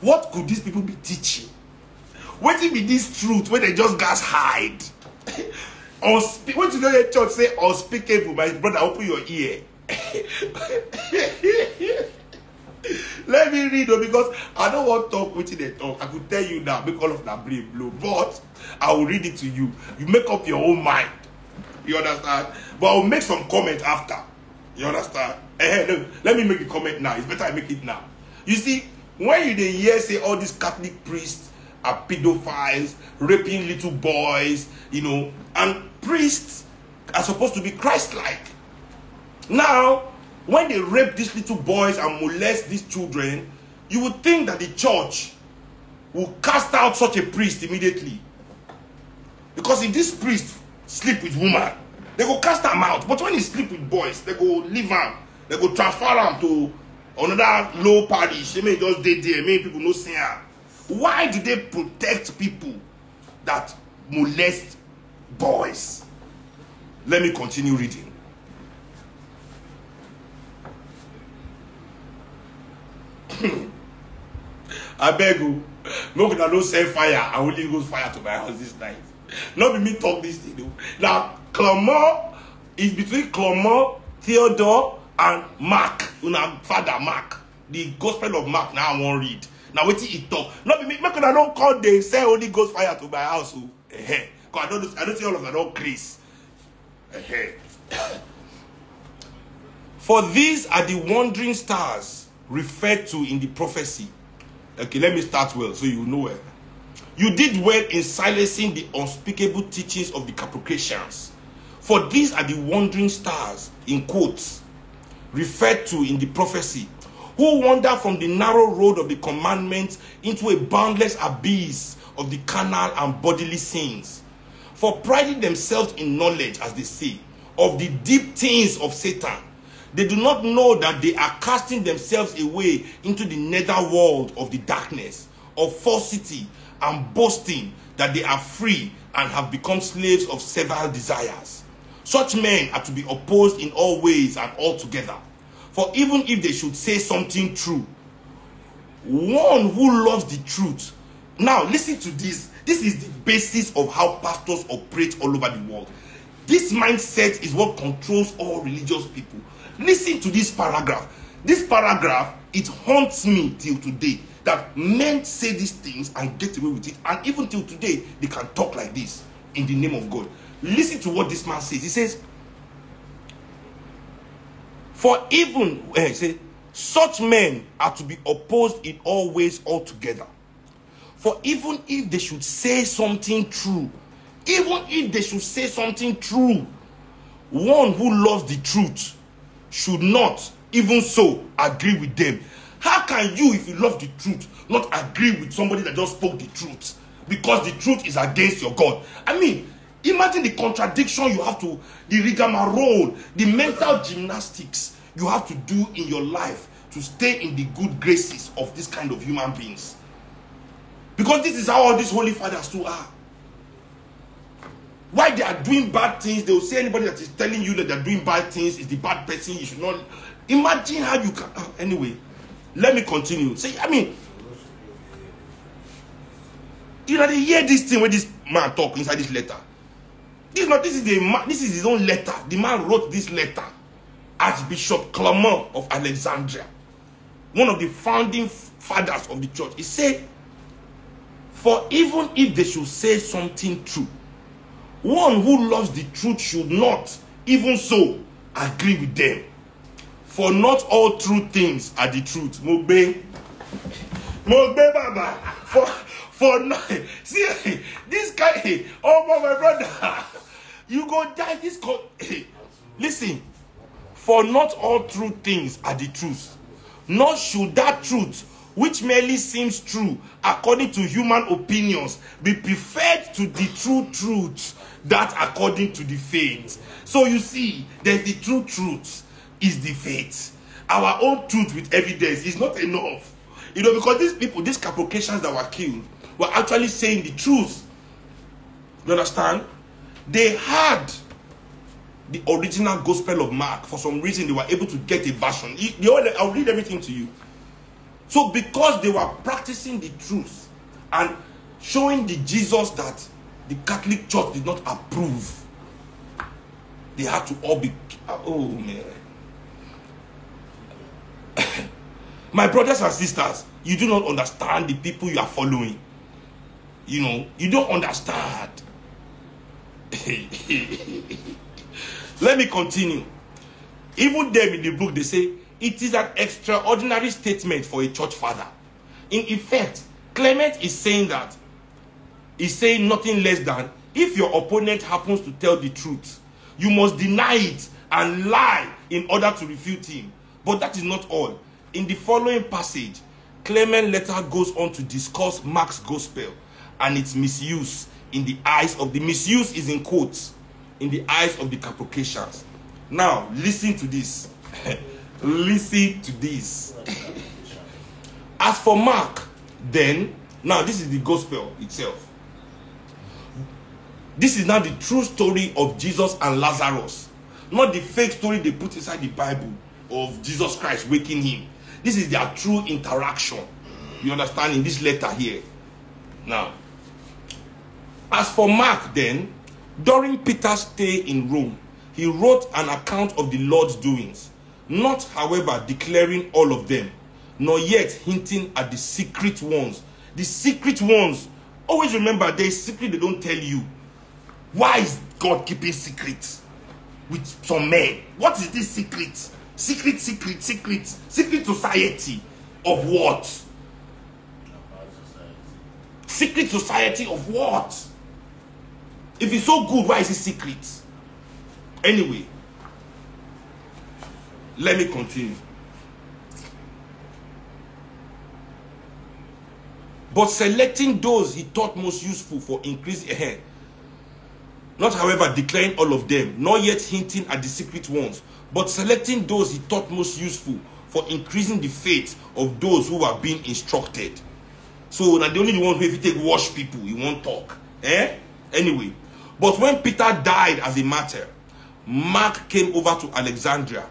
[SPEAKER 1] What could these people be teaching? What be this truth when they just gas hide? When you know your church say unspeakable, my brother, open your ear. Let me read though, because I don't want to talk with they talk. I could tell you now, make all of that brain blow. But I will read it to you. You make up your own mind. You understand? But I'll make some comment after. You understand? Let me make a comment now. It's better I make it now. You see, when you hear say all these Catholic priests are pedophiles, raping little boys, you know, and priests are supposed to be Christ-like. Now, when they rape these little boys and molest these children, you would think that the church will cast out such a priest immediately. Because if this priest sleep with woman, they go cast him out. But when he sleep with boys, they go leave him. They go transfer him to another low parish. They may just stay there. Many people no see him. Why do they protect people that molest boys? Let me continue reading. I beg you, no can no send fire. I will leave fire to my house this night. Not be me talk this thing though. Now, Clement is between Clement, Theodore, and Mark. Una father Mark. The Gospel of Mark. Now I won't read. Now wait till he talk. Not be me. Make I don't call they say Holy Ghost fire to my house. Because I don't see all of that. Don't crease. For these are the wandering stars referred to in the prophecy. Okay, let me start well so you know it. You did well in silencing the unspeakable teachings of the Caprocratians. For these are the wandering stars, in quotes, referred to in the prophecy, who wander from the narrow road of the commandments into a boundless abyss of the carnal and bodily sins. For priding themselves in knowledge, as they say, of the deep things of Satan, they do not know that they are casting themselves away into the nether world of the darkness, of falsity and boasting that they are free and have become slaves of several desires. Such men are to be opposed in all ways and altogether. For even if they should say something true, one who loves the truth. Now listen to this. This is the basis of how pastors operate all over the world. This mindset is what controls all religious people. Listen to this paragraph. This paragraph, it haunts me till today. That men say these things and get away with it. And even till today, they can talk like this in the name of God. Listen to what this man says. He says, for even, such men are to be opposed in all ways altogether. For even if they should say something true, one who loves the truth should not, even so, agree with them. How can you, if you love the truth, not agree with somebody that just spoke the truth? Because the truth is against your God. I mean, imagine the contradiction you have to, the rigmarole, the mental gymnastics you have to do in your life to stay in the good graces of this kind of human beings. Because this is how all these holy fathers too are. Why they are doing bad things, they will say anybody that is telling you that they are doing bad things is the bad person. You should not. Imagine how you can. Anyway, let me continue. Say, I mean, you know, they hear this thing when this man talk inside this letter. This is his own letter. The man wrote this letter. Archbishop Clement of Alexandria, one of the founding fathers of the church. He said, for even if they should say something true, one who loves the truth should not, even so, agree with them. For not all true things are the truth. Mogbe Baba. For no, see, this guy, oh my brother, you go die this. Listen, for not all true things are the truth. Nor should that truth, which merely seems true according to human opinions, be preferred to the true truth that according to the faith. So you see, there's the true truth is the faith. our own truth with evidence is not enough. You know, because these people, these Capricornians that were killed, were actually saying the truth. You understand? They had the original Gospel of Mark. For some reason, they were able to get a version. I'll read everything to you. So because they were practicing the truth and showing the Jesus that the Catholic Church did not approve, they had to all be... Oh, man. My brothers and sisters, you do not understand the people you are following. You know, you don't understand. Let me continue. Even them in the book, they say, it is an extraordinary statement for a church father. In effect, Clement is saying that, he's saying nothing less than, if your opponent happens to tell the truth, you must deny it and lie in order to refute him. But that is not all. In the following passage, Clement later goes on to discuss Mark's gospel and its misuse in the eyes of the... Misuse is in quotes. In the eyes of the Capricornians. Now, listen to this. Listen to this. As for Mark, then, now this is the gospel itself. This is now the true story of Jesus and Lazarus. Not the fake story they put inside the Bible of Jesus Christ waking him. This is their true interaction. You understand, in this letter here. Now, as for Mark, then, during Peter's stay in Rome, he wrote an account of the Lord's doings, not, however, declaring all of them, nor yet hinting at the secret ones. The secret ones, always remember, there is secret they don't tell you. Why is God keeping secrets with some men? What is this secret? Secret society of what? Secret society of what? If it's so good, why is it secret? Anyway, let me continue. But selecting those he thought most useful for increased ahead, not however declaring all of them, nor yet hinting at the secret ones, but selecting those he thought most useful for increasing the faith of those who are being instructed. So now the only ones who, if you take wash people, you won't talk. Anyway, but when Peter died as a martyr, Mark came over to Alexandria,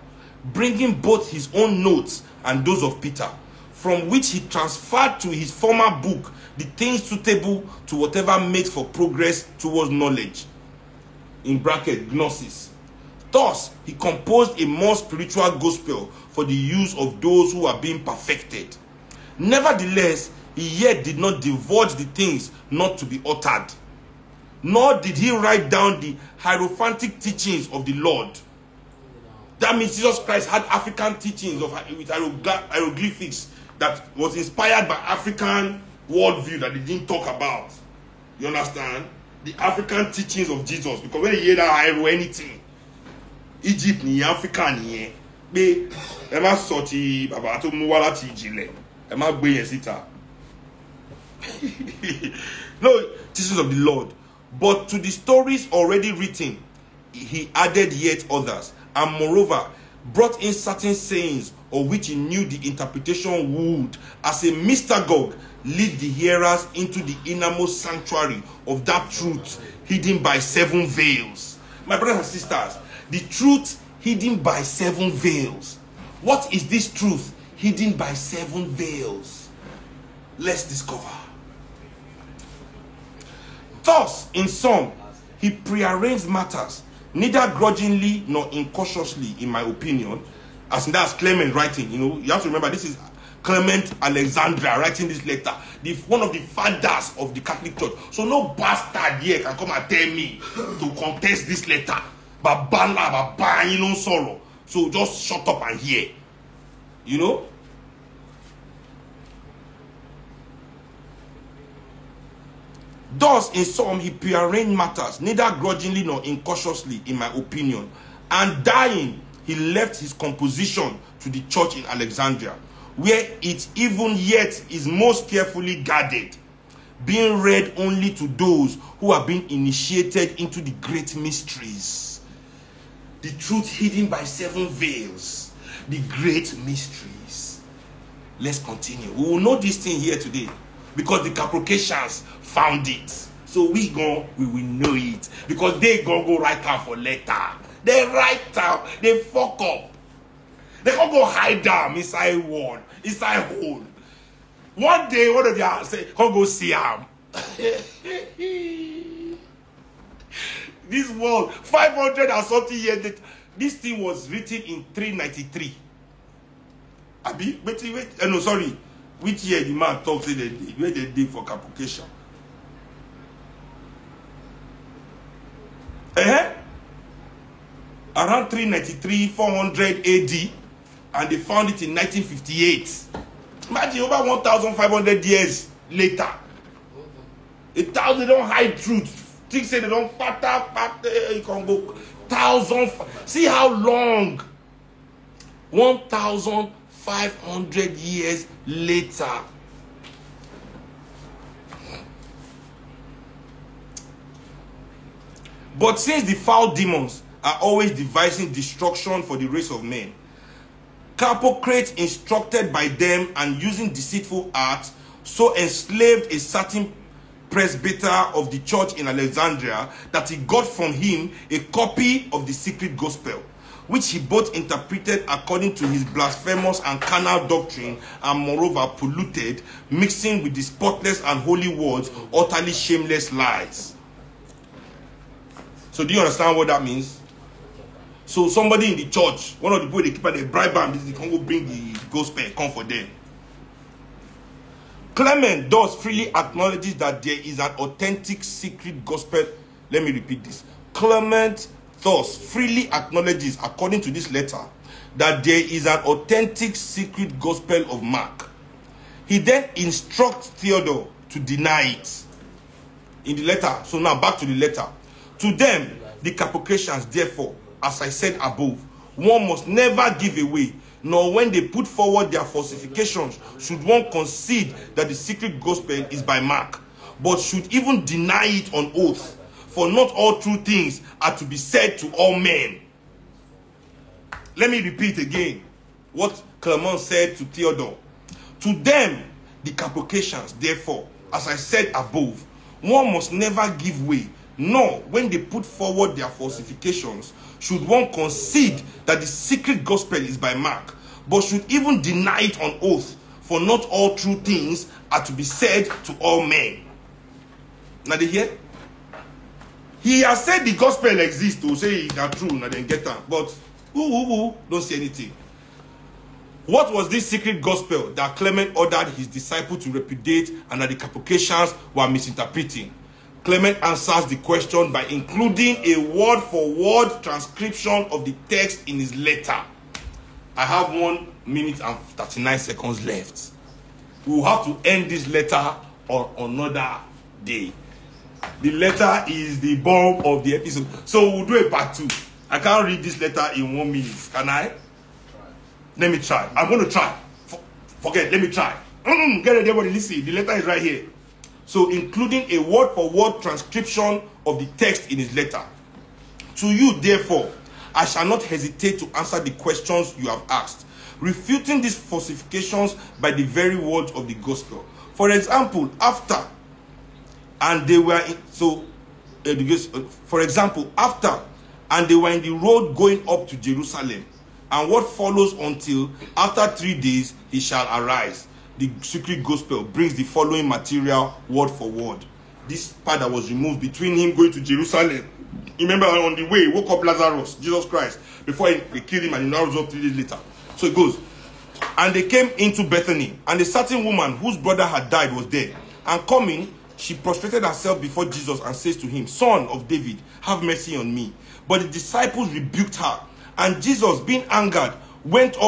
[SPEAKER 1] bringing both his own notes and those of Peter, from which he transferred to his former book the things suitable to whatever makes for progress towards knowledge, in bracket gnosis. Thus, he composed a more spiritual gospel for the use of those who are being perfected. Nevertheless, he yet did not divulge the things not to be uttered, nor did he write down the hierophantic teachings of the Lord. That means Jesus Christ had African teachings with hieroglyphics that was inspired by African worldview that they didn't talk about. You understand? The African teachings of Jesus. Because when you hear that hiero anything, Egypt ni Africa ni be ema sorti baba to mu wa lati Ijile. Ema gbe yen sita. No, teachings of the Lord. But to the stories already written, he added yet others, and moreover, brought in certain sayings of which he knew the interpretation would, as a mystagogue, lead the hearers into the innermost sanctuary of that truth hidden by 7 veils. My brothers and sisters, the truth hidden by 7 veils. What is this truth hidden by 7 veils? Let's discover. Thus, in sum, he prearranged matters, neither grudgingly nor incautiously, in my opinion, as that's Clement writing. You know, you have to remember, this is Clement Alexandria writing this letter, one of the fathers of the Catholic Church. So no bastard here can come and tell me to contest this letter. Baba, you know, sorrow. So just shut up and hear. You know? Thus, in sum, he prearranged matters, neither grudgingly nor incautiously, in my opinion. And dying, he left his composition to the church in Alexandria, where it even yet is most carefully guarded, being read only to those who have been initiated into the great mysteries. The truth hidden by 7 veils. the great mysteries. Let's continue. We will know this thing here today because the Caprocatians found it. So we will know it because they go write down for letter. They write down, they fuck up. They can't go hide down inside wall, inside hole. One day, one of them say, "Come go see him." This world, 500 and something years later, this thing was written in 393. Abi, wait. No, sorry. Which year the man talks in the day? Where they did for Caprocatian? Around 393, 400 AD, and they found it in 1958. Imagine over 1,500 years later. They don't hide truth. Things say they don't you can go 1,000. See how long? 1,500 years later. But since the foul demons are always devising destruction for the race of men, Carpocrates, instructed by them and using deceitful arts, so enslaved a certain presbyter of the church in Alexandria that he got from him a copy of the secret gospel, which he both interpreted according to his blasphemous and carnal doctrine, and moreover polluted, mixing with the spotless and holy words utterly shameless lies. So do you understand what that means? So somebody in the church, one of the people they keep at the bribe them, they can go bring the gospel, come for them. Clement thus freely acknowledges that there is an authentic secret gospel. Let me repeat this. Clement thus freely acknowledges, according to this letter, that there is an authentic secret gospel of Mark. He then instructs Theodore to deny it in the letter. So now back to the letter. To them, the Caprocatians, therefore, as I said above, one must never give away, nor when they put forward their falsifications, should one concede that the secret gospel is by Mark, but should even deny it on oath, for not all true things are to be said to all men. Let me repeat again what Clement said to Theodore. To them, the Caprocatians, therefore, as I said above, one must never give way, nor when they put forward their falsifications, should one concede that the secret gospel is by Mark, but should even deny it on oath, for not all true things are to be said to all men. Now they hear? He has said the gospel exists to say it's not true, now then get that. But don't say anything. What was this secret gospel that Clement ordered his disciple to repudiate and that the Caprocatians were misinterpreting? Clement answers the question by including a word-for-word transcription of the text in his letter. I have 1 minute and 39 seconds left. We will have to end this letter on another day. The letter is the bomb of the episode. So we'll do a part 2. I can't read this letter in 1 minute. Can I? Let me try. I'm going to try. Forget. Let me try. Get ready, everybody. Listen. The letter is right here. So including a word-for-word transcription of the text in his letter. To you, therefore, I shall not hesitate to answer the questions you have asked, refuting these falsifications by the very words of the gospel. For example, after and they were in the road going up to Jerusalem, and what follows until after 3 days he shall arise. The secret gospel brings the following material word for word. This part that was removed between him going to Jerusalem. Remember, on the way, he woke up Lazarus, Jesus Christ, before they killed him, and he now rose up 3 days later. So it goes. And they came into Bethany, and a certain woman whose brother had died was there. And coming, she prostrated herself before Jesus and says to him, Son of David, have mercy on me. But the disciples rebuked her. And Jesus, being angered, went off